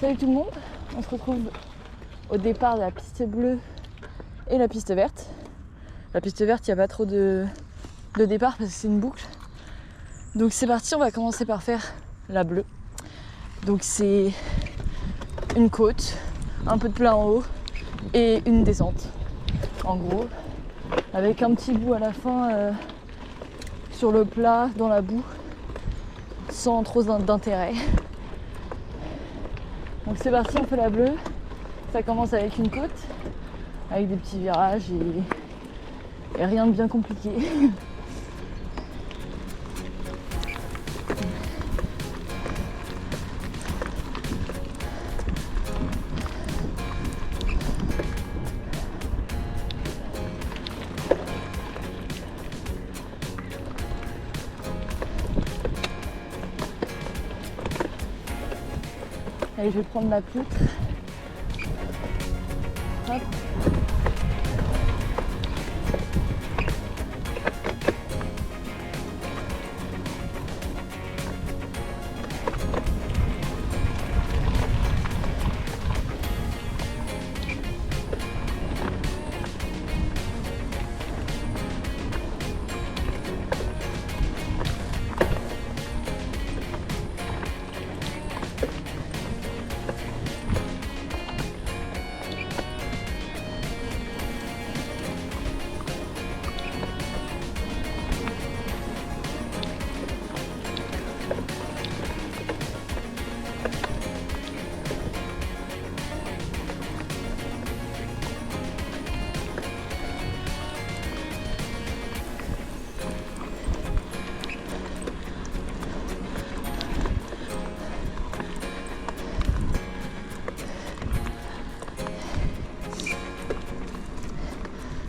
Salut tout le monde, on se retrouve au départ de la piste bleue et la piste verte. La piste verte, il n'y a pas trop de départ parce que c'est une boucle. Donc c'est parti, on va commencer par faire la bleue. Donc c'est une côte, un peu de plat en haut et une descente, en gros. Avec un petit bout à la fin sur le plat, dans la boue, sans trop d'intérêt. Donc c'est parti, on fait la bleue. Ça commence avec une côte, avec des petits virages et rien de bien compliqué. Allez, je vais prendre ma poutre. Hop.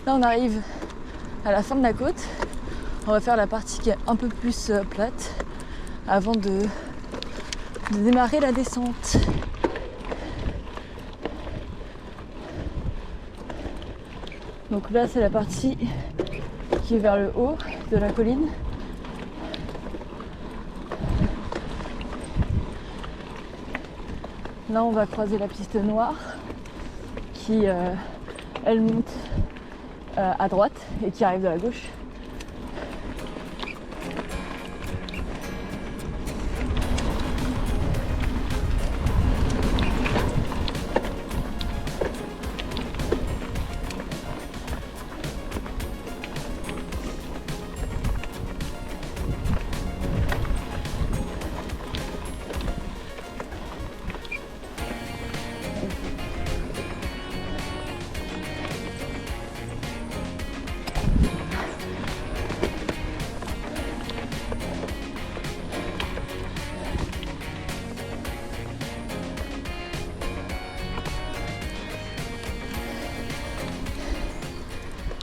Là on arrive à la fin de la côte. On va faire la partie qui est un peu plus plate avant de démarrer la descente. Donc là c'est la partie qui est vers le haut de la colline. Là on va croiser la piste noire qui elle monte à droite et qui arrive de la gauche.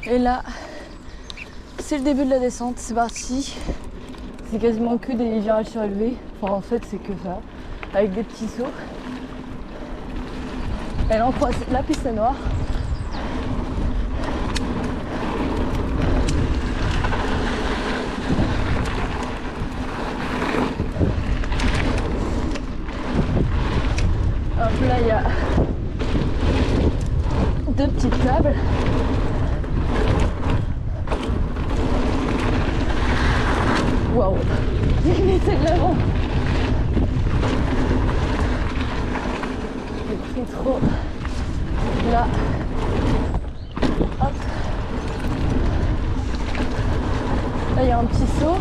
Et là, c'est le début de la descente, c'est parti. C'est quasiment que des virages surélevés. Enfin, en fait, c'est que ça, avec des petits sauts. Et là, on croise la piste noire. Hop, là, il y a deux petites tables. Waouh, j'ai glissé de l'avant. J'ai pris trop. Là. Hop. Là, il y a un petit saut.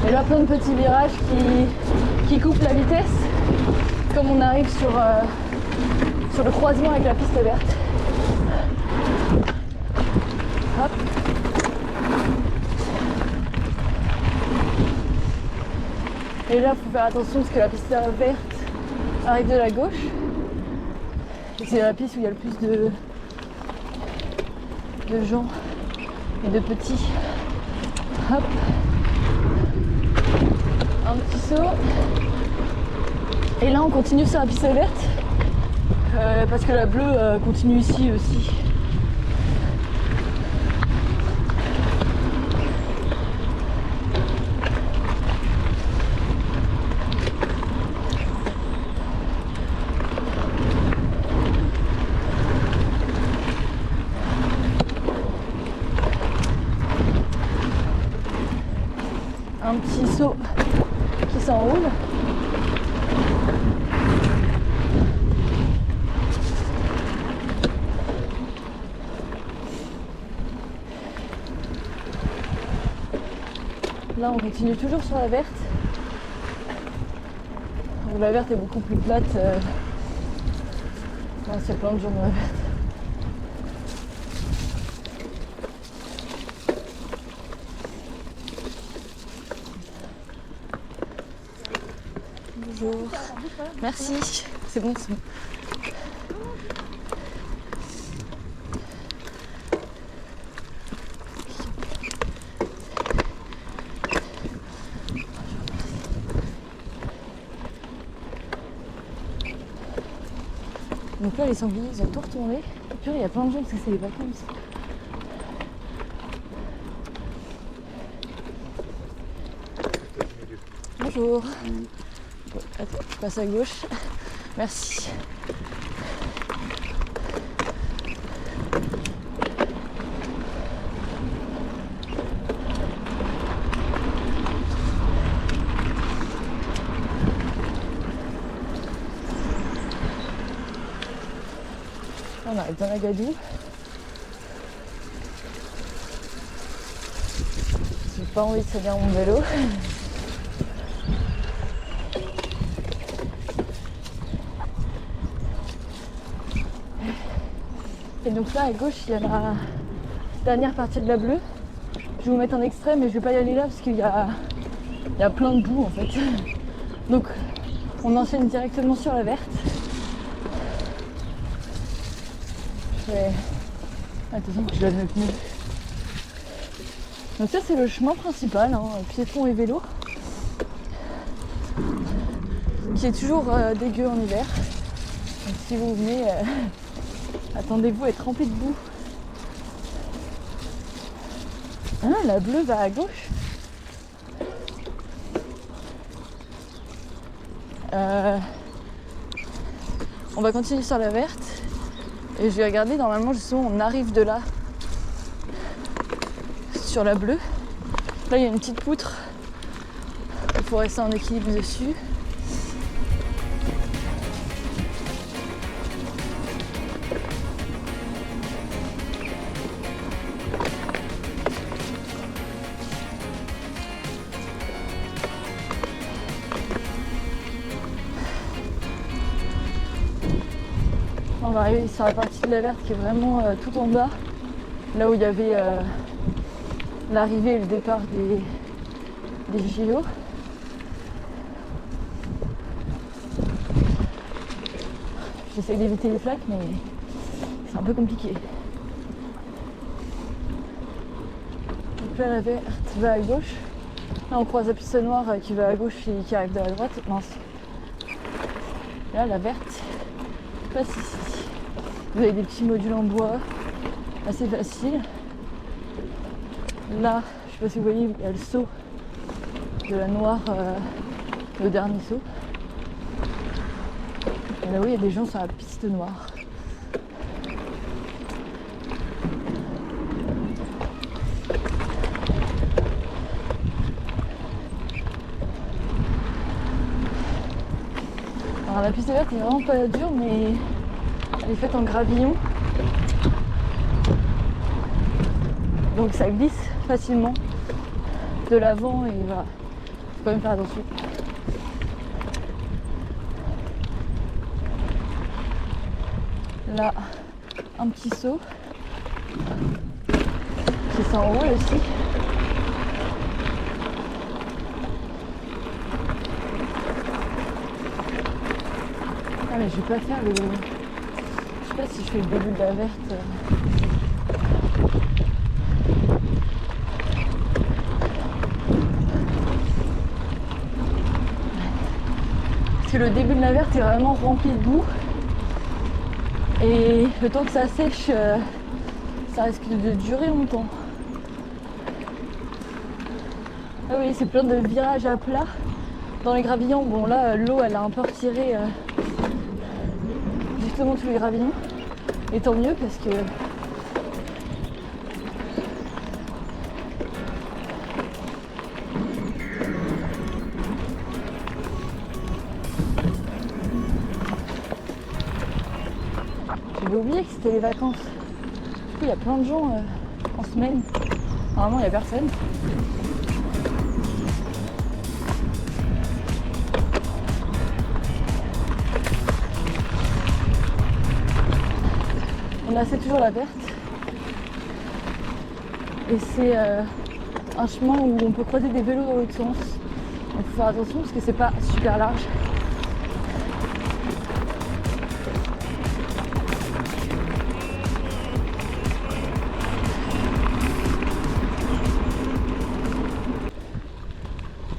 Et là, plein de petits virages qui coupent la vitesse. Comme on arrive sur le croisement avec la piste verte. Hop. Et là, il faut faire attention parce que la piste verte arrive de la gauche. Et c'est la piste où il y a le plus de gens et de petits. Hop. Un petit saut. Et là, on continue sur la piste verte parce que la bleue continue ici aussi. un petit saut qui s'enroule. Là on continue toujours sur la verte. Donc, la verte est beaucoup plus plate. C'est plein de gens dans la verte. Bonjour. Merci. C'est bon, c'est bon. Donc là les sangliers ils ont tout retourné. Et puis il y a plein de gens parce que c'est les vacances. Bonjour. Attends, je passe à gauche. Merci. On arrive dans la Gadou. J'ai pas envie de salir mon vélo. Et donc là à gauche il y a la dernière partie de la bleue. Je vais vous mettre un extrait mais je vais pas y aller là parce qu'il y a plein de boue en fait. Donc on enchaîne directement sur la verte. Attention que je lave mes pneus. Donc ça c'est le chemin principal, hein, piéton et vélo, qui est toujours dégueu en hiver. Donc si vous venez, attendez-vous à être rempli de boue. Ah, la bleue va à gauche. On va continuer sur la verte. Et je vais regarder, normalement justement on arrive de là sur la bleue. Là il y a une petite poutre. Il faut rester en équilibre dessus. On va arriver sur la partie de la verte qui est vraiment tout en bas, là où il y avait l'arrivée et le départ des JO. J'essaie d'éviter les flaques mais c'est un peu compliqué. Donc là la verte va à gauche. Là on croise la piste noire qui va à gauche et qui arrive de la droite. Mince. Là la verte passe ici. Vous avez des petits modules en bois, assez faciles. Là, je sais pas si vous voyez, il y a le saut de la noire, le dernier saut. Et là-haut, il y a des gens sur la piste noire. Alors la piste verte est vraiment pas dure, mais elle est faite en gravillon, donc ça glisse facilement de l'avant et voilà, faut quand même faire attention. Là, un petit saut qui s'enroule aussi. Ah mais je vais pas faire le... Je sais pas si je fais le début de la verte. Parce que le début de la verte est vraiment rempli de boue. Et le temps que ça sèche, ça risque de durer longtemps. Ah oui, c'est plein de virages à plat. Dans les gravillons, bon là, l'eau elle a un peu retiré justement tous les gravillons. Et tant mieux parce que oublié que c'était les vacances. Du coup, il y a plein de gens en semaine. Normalement, il n'y a personne. Là, c'est toujours la verte. Et c'est un chemin où on peut croiser des vélos dans l'autre sens. Il faut faire attention parce que c'est pas super large.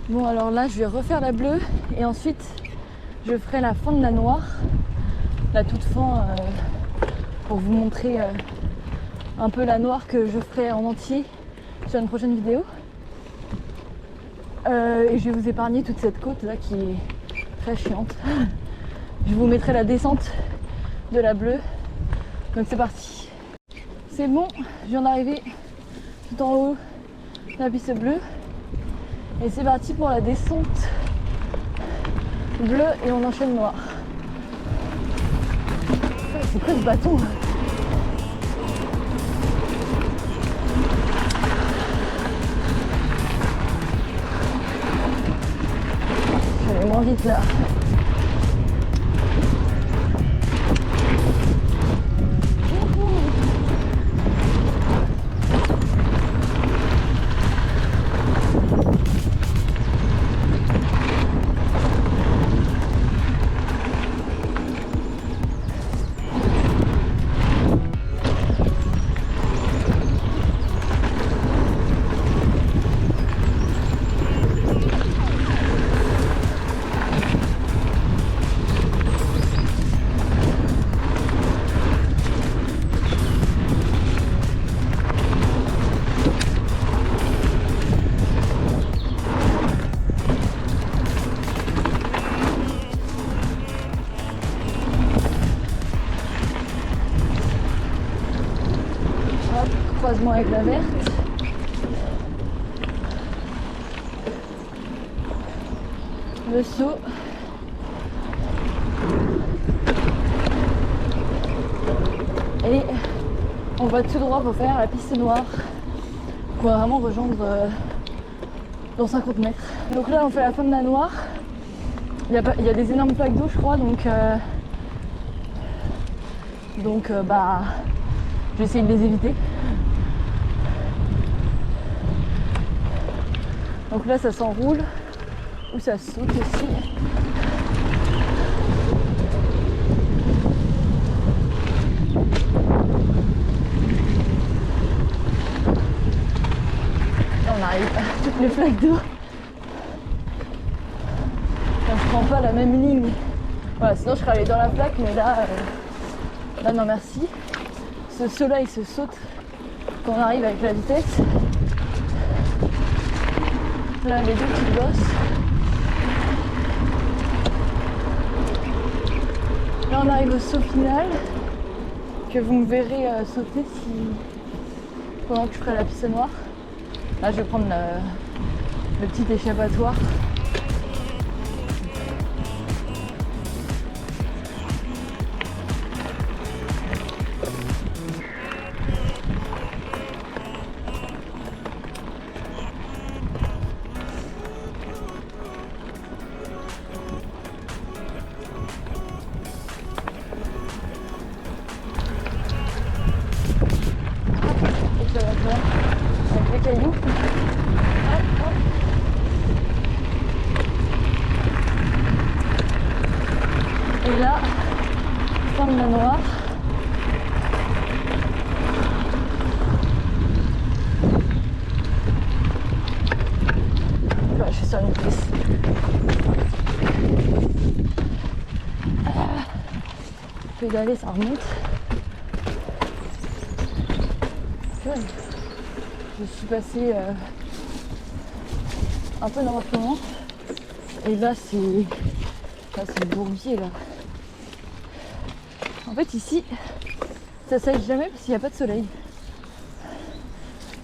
Bon, alors là, je vais refaire la bleue et ensuite je ferai la fin de la noire, la toute fin, pour vous montrer un peu la noire que je ferai en entier sur une prochaine vidéo. Et je vais vous épargner toute cette côte là qui est très chiante. Je vous mettrai la descente de la bleue. Donc c'est parti. C'est bon, je viens d'arriver tout en haut de la piste bleue. Et c'est parti pour la descente bleue et on enchaîne noir. C'est quoi ce bâton? Je vais aller moins vite là. Croisement avec la verte. Le saut. Et on va tout droit pour faire la piste noire. On va vraiment rejoindre dans 50 mètres. Donc là on fait la fin de la noire. Il y a des énormes plaques d'eau je crois, donc bah je vais essayer de les éviter. Donc là ça s'enroule ou ça saute aussi. Là, on arrive à toutes les flaques d'eau. Je prends pas la même ligne. Voilà, sinon je serais allée dans la plaque, mais là non merci. Ce saut-là il se saute quand on arrive avec la vitesse. Là les deux petites bosses. Là on arrive au saut final que vous me verrez sauter pendant que je ferai la piste noire. Là je vais prendre le petit échappatoire. Avec les cailloux. Hop, hop. Et là, fin de la noire. Ouais, je suis sur une piste. Pédaler, ça remonte. Ouais. Je suis passée un peu dans ce moment. Et là c'est le bourbier là. En fait ici ça sèche jamais parce qu'il n'y a pas de soleil.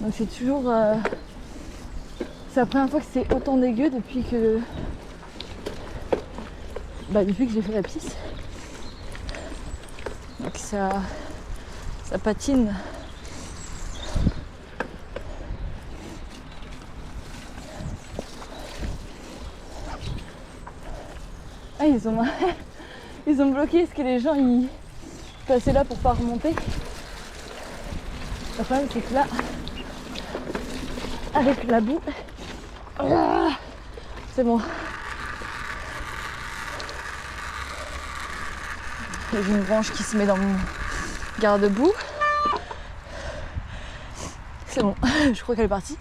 Donc c'est toujours c'est la première fois que c'est autant dégueu depuis que j'ai fait la piste. Donc ça Ça patine. Ah, ils ont bloqué parce que les gens ils passaient là pour pas remonter. Le problème c'est que là, avec la boue, c'est bon. J'ai une branche qui se met dans mon garde-boue. C'est bon, je crois qu'elle est partie.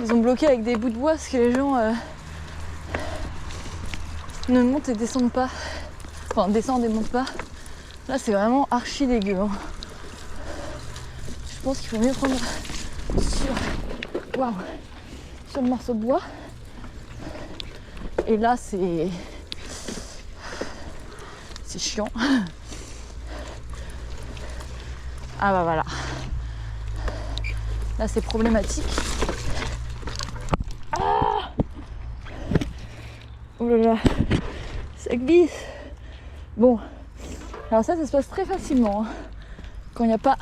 Ils ont bloqué avec des bouts de bois parce que les gens ne montent et descendent pas. Enfin, descendent et montent pas. Là, c'est vraiment archi dégueu. Hein. Je pense qu'il faut mieux prendre sur le morceau de bois. Et là, c'est chiant. Ah bah voilà. Là, c'est problématique. Ah, oh là là, ça glisse. Bon, alors ça se passe très facilement hein, quand il n'y a pas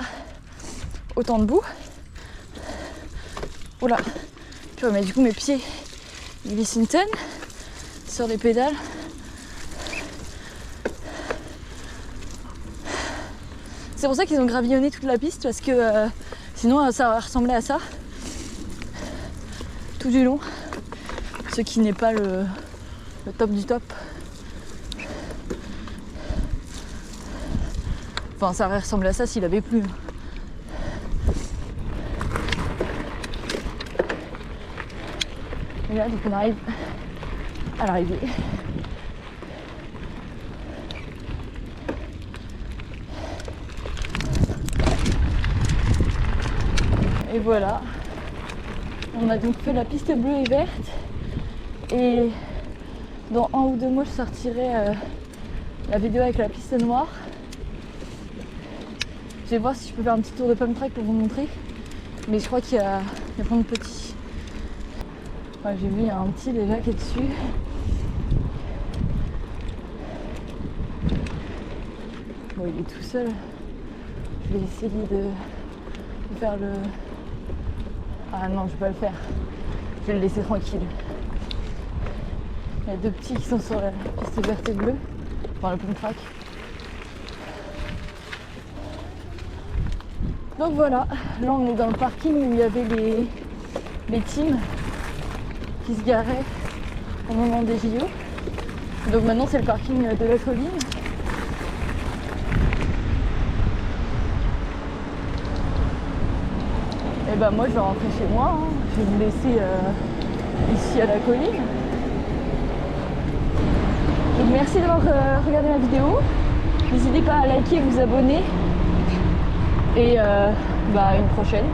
autant de boue. Oh là, tu vois, mais du coup mes pieds ils glissent une tonne sur les pédales. C'est pour ça qu'ils ont gravillonné toute la piste parce que sinon ça aurait ressemblé à ça tout du long, ce qui n'est pas le top du top. Enfin, ça aurait ressemblé à ça s'il avait plu. Et là, donc on arrive à l'arrivée. Et voilà. On a donc fait la piste bleue et verte. Et dans 1 ou 2 mois, je sortirai la vidéo avec la piste noire. Je vais voir si je peux faire un petit tour de pump track pour vous montrer. Mais je crois qu'il y a plein de petits. Ouais, j'ai vu, il y a un petit déjà qui est dessus. Bon, il est tout seul. Je vais essayer de faire le... Ah non, je vais pas le faire. Je vais le laisser tranquille. Il y a 2 petits qui sont sur la piste verte et bleue. Enfin, le pump track. Donc voilà, là on est dans le parking où il y avait les teams qui se garaient au moment des JO. Donc maintenant c'est le parking de la colline. Et ben moi je vais rentrer chez moi, hein. Je vais vous laisser ici à la colline. Donc merci d'avoir regardé ma vidéo. N'hésitez pas à liker, vous abonner. Et une prochaine.